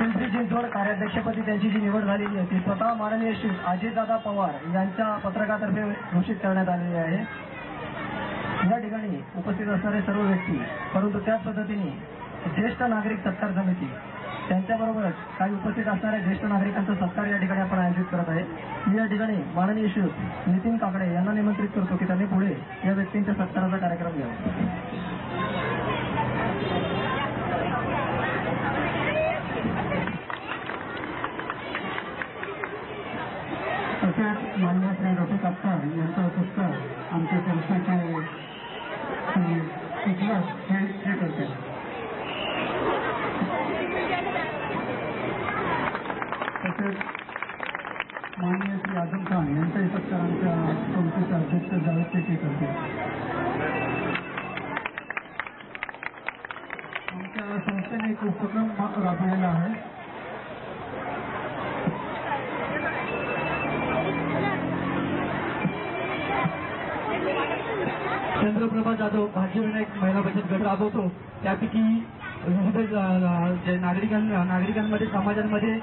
पिंपरी चिंचवड कार्याध्यक्षपदी त्यांची जी निवड झालेली आहे ती स्वतः माननीय श्री अजितदादा पवार यांच्या पत्रकातर्फे घोषित करण्यात आलेली आहे। या ठिकाणी उपस्थित असणारे सर्व व्यक्ती, परंतु त्याच पद्धतीने ज्येष्ठ नागरिक सत्कार समिती त्यांच्याबरोबरच काही उपस्थित असणाऱ्या ज्येष्ठ नागरिकांचा सत्कार या ठिकाणी आपण आयोजित करत आहे। मी या ठिकाणी माननीय श्री नितीन काकडे यांना निमंत्रित करतो की त्यांनी पुढे या व्यक्तींच्या सत्काराचा कार्यक्रम घ्यावा। तसेच माननीय श्री रफिक अख्तर यांचा सत्कार आमच्या संस्थेचे इतिहास हे करते। तसेच माननीय श्री आझम खान यांचाही सत्कार आमच्या संस्थेचे अध्यक्ष जावेद शेट्टी करते। आमच्या संस्थेने एक उपक्रम राबवलेला आहे। चंद्रप्रभा जाधव भाग्यविनायक महिला बचत गट राबवतो। त्यापैकी विविध जे नागरिकांमध्ये समाजांमध्ये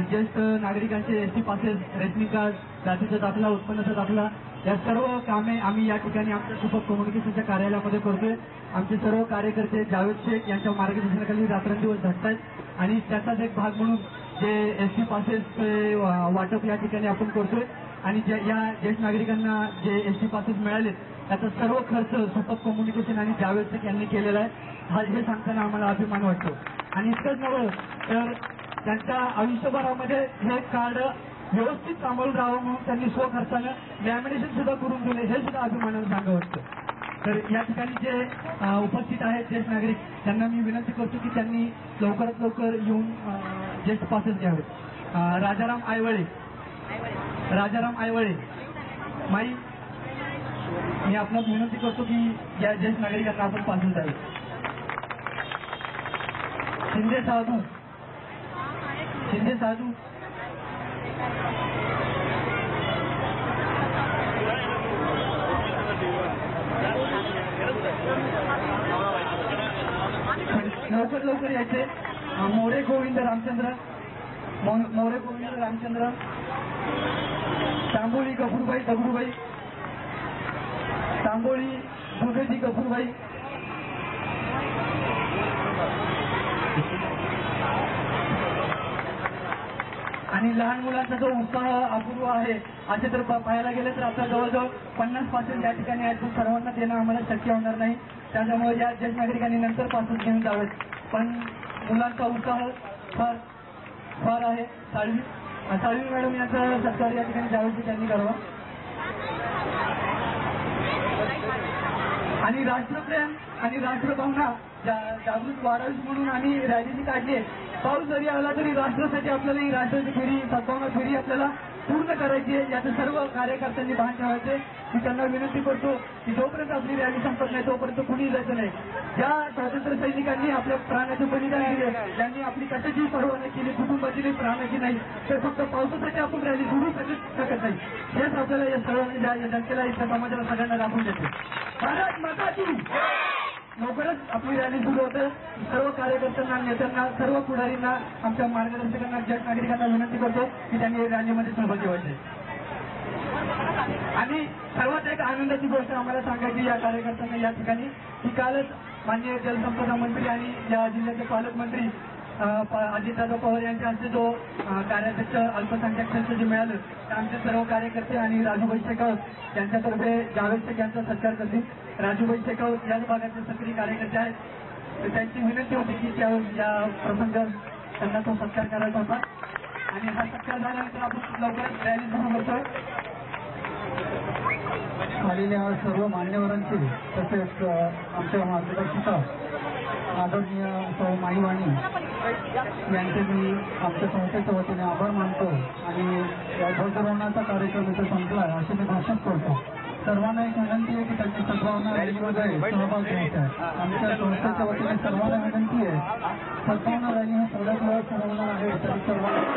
ज्येष्ठ नागरिकांचे एसटी पासेस, रेशनिंग कार्ड, जातीचा दाखला, उत्पन्नाचा दाखला या सर्व कामे आम्ही या ठिकाणी आमच्या सुपक कम्युनिकेशनच्या कार्यालयामध्ये करतोय। आमचे सर्व कार्यकर्ते जावेद शेख यांच्या मार्गदर्शनाखाली रात्रंदिवस झटतात आणि त्याचाच एक भाग म्हणून जे एसटी पासेस वाटप या ठिकाणी आपण करतोय आणि या ज्येष्ठ नागरिकांना जे एसटी पासेस मिळाले त्याचा सर्व खर्च सुपक कम्युनिकेशन आणि जावेद शेख यांनी केलेला आहे। हे सांगताना आम्हाला अभिमान वाटतो। आणि इतकंच नव्हे तर त्यांच्या आयुष्यभरामध्ये हे कार्ड व्यवस्थित सांभाळून राहावं म्हणून त्यांनी स्वखर्चानं लॅमिनेशन सुद्धा करून दिले, हे सुद्धा अभिमानानं सांगावं वाटतं। तर या ठिकाणी जे उपस्थित आहेत ज्येष्ठ नागरिक त्यांना मी विनंती करतो की त्यांनी लवकरात लवकर येऊन ज्येष्ठ पासेस घ्यावेत। राजाराम आयवळे माई, मी आपणास विनंती करतो की या ज्येष्ठ नागरिकांना आपण पासेस द्यावे। शिंदे साधू लवकर यायचे। मोरे गोविंद रामचंद्र, तांबोळी गफूरबाई दगडूबाई, तांबोळी दुर्गेजी गफूरबाई, आणि लहान मुलांचा जो उत्साह अपूर्व आहे असे तर पाहायला गेले तर आता जवळजवळ 50 पासेस या ठिकाणी आहेत, सर्वांना देणं आम्हाला शक्य होणार नाही। त्याच्यामुळे या ज्येष्ठ नागरिकांनी नंतर पासेस घेऊन जावेत, पण मुलांचा उत्साह फार आहे। साळवी मॅडम यांचा सत्कार या ठिकाणी जावेद त्यांनी करावा। आणि राष्ट्रप्रेम आणि राष्ट्रभावना जागृत वाढावी म्हणून आम्ही रॅली काढली आहे। पाऊस जरी आला तरी राष्ट्रासाठी आपल्याला ही राष्ट्राची फेरी, सद्भावना फेरी आपल्याला पूर्ण करायची आहे, याचं सर्व कार्यकर्त्यांनी भान ठेवायचे। मी त्यांना विनंती करतो की जोपर्यंत आपली रॅली संपत नाही तोपर्यंत कुणी जायचं नाही। ज्या स्वातंत्र्य सैनिकांनी आपल्या प्राणाचे बलिदान दिले, त्यांनी आपली कशाची पर्वा नाही केली, कुटुंबाची प्राणाची नाही, तर फक्त पावसासाठी आपण रॅली सुरू शकत नाही। हेच आपल्याला या सर्व जनतेला, इथल्या समाजाला सगळ्यांना दाखवून देते। भारत माता की लवकरच आपली रॅली सुरू होते। सर्व कार्यकर्त्यांना, नेत्यांना, सर्व पुढारींना, आमच्या मार्गदर्शकांना, ज्येष्ठ नागरिकांना विनंती करतो की त्यांनी रॅलीमध्ये सहभागी व्हायचे। आणि सर्वात एक आनंदाची गोष्ट आम्हाला सांगायची या कार्यकर्त्यांना या ठिकाणी की कालच माननीय जलसंपदा मंत्री आणि या जिल्ह्याचे पालकमंत्री अजितदादा पवार यांच्या हस्ते जो कार्याध्यक्ष अल्पसंख्याकांचं जे मिळालं तर आमचे सर्व कार्यकर्ते आणि राजूभाई शेखावत यांच्यातर्फे जावेद शेख यांचा सत्कार करतील। राजूभाई शेखावत याच भागाचे सक्रिय कार्यकर्ते आहेत, तर त्यांची विनंती होती की या प्रसंगात त्यांना तो सत्कार करायचा होता। आणि हा सत्कार झाल्यानंतर आपण लवकरच रॅली सुरू करतोय। आलेल्या सर्व मान्यवरांचे तसेच आमच्या मार्गदर्शिका आदरणीय सौ माईवाणी यांचे मी आमच्या संस्थेच्या वतीने आभार मानतो। आणि ध्वजारोहणाचा कार्यक्रम इथे संपला असे मी घोषित करतो। सर्वांना एक विनंती आहे की त्यांची सद्भावना रॅलीमध्ये सहभाग घ्यायचा आहे। आमच्या संस्थेच्या वतीने सर्वांना विनंती आहे, सद्भावना रॅली ही थोड्याच वेळात सुरू होणार आहे, तरी सर्वांना